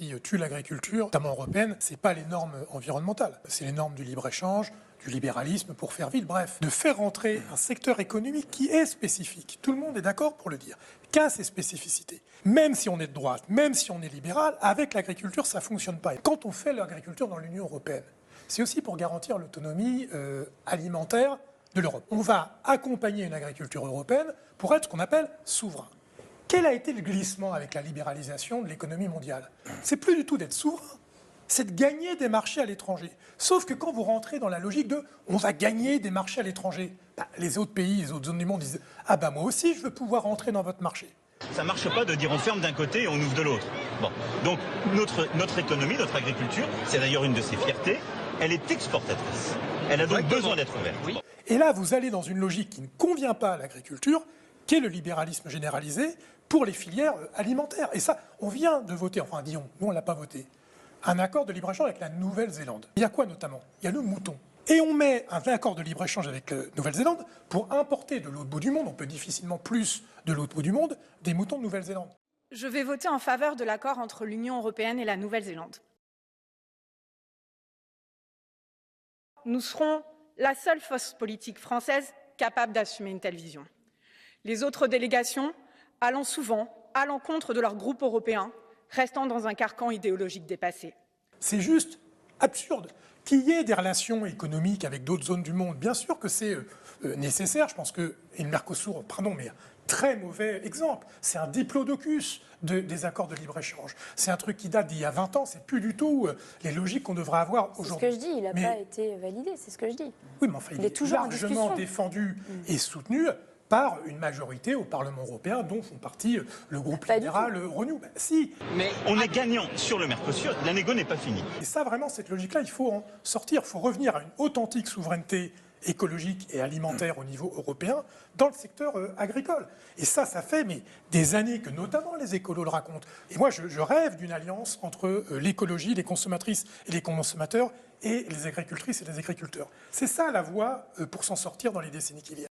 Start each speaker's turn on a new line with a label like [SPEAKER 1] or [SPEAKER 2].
[SPEAKER 1] qui tue l'agriculture, notamment européenne, c'est pas les normes environnementales, c'est les normes du libre-échange, du libéralisme pour faire vite, bref. De faire rentrer un secteur économique qui est spécifique, tout le monde est d'accord pour le dire, qu'a ses spécificités. Même si on est de droite, même si on est libéral, avec l'agriculture, ça ne fonctionne pas. Et quand on fait l'agriculture dans l'Union européenne, c'est aussi pour garantir l'autonomie alimentaire de l'Europe. On va accompagner une agriculture européenne pour être ce qu'on appelle souverain. Quel a été le glissement avec la libéralisation de l'économie mondiale? C'est plus du tout d'être souverain, c'est de gagner des marchés à l'étranger. Sauf que quand vous rentrez dans la logique de « on va gagner des marchés à l'étranger », les autres pays, les autres zones du monde disent « ah bah moi aussi je veux pouvoir rentrer dans votre marché ».
[SPEAKER 2] Ça ne marche pas de dire on ferme d'un côté et on ouvre de l'autre. Bon. Donc notre économie, notre agriculture, c'est d'ailleurs une de ses fiertés, elle est exportatrice. Elle a donc besoin d'être ouverte. Oui.
[SPEAKER 1] Et là, vous allez dans une logique qui ne convient pas à l'agriculture, qui est le libéralisme généralisé pour les filières alimentaires. Et ça, on vient de voter, enfin disons, nous on ne l'a pas voté, un accord de libre-échange avec la Nouvelle-Zélande. Il y a quoi notamment? Il y a le mouton. Et on met un accord de libre-échange avec la Nouvelle-Zélande pour importer de l'autre bout du monde, on peut difficilement plus de l'autre bout du monde, des moutons de Nouvelle-Zélande.
[SPEAKER 3] Je vais voter en faveur de l'accord entre l'Union européenne et la Nouvelle-Zélande. Nous serons la seule force politique française capable d'assumer une telle vision. Les autres délégations, allant souvent à l'encontre de leur groupe européen, restant dans un carcan idéologique dépassé.
[SPEAKER 1] C'est juste absurde qu'il y ait des relations économiques avec d'autres zones du monde. Bien sûr que c'est nécessaire, je pense que, et le Mercosur, pardon, mais très mauvais exemple. C'est un diplodocus des accords de libre-échange. C'est un truc qui date d'il y a 20 ans, c'est plus du tout les logiques qu'on devrait avoir aujourd'hui.
[SPEAKER 4] C'est ce que je dis, il n'a pas été validé, c'est ce que je dis.
[SPEAKER 1] Oui, mais enfin, il est
[SPEAKER 4] toujours
[SPEAKER 1] largement défendu et soutenu par une majorité au Parlement européen dont font partie le groupe libéral Renew. Ben, si.
[SPEAKER 2] Mais on est gagnant sur le Mercosur, la négo n'est pas finie.
[SPEAKER 1] Et ça, vraiment, cette logique-là, il faut en sortir. Il faut revenir à une authentique souveraineté écologique et alimentaire au niveau européen dans le secteur agricole. Et ça fait des années que notamment les écolos le racontent. Et moi, je rêve d'une alliance entre l'écologie, les consommatrices et les consommateurs et les agricultrices et les agriculteurs. C'est ça la voie pour s'en sortir dans les décennies qui viennent.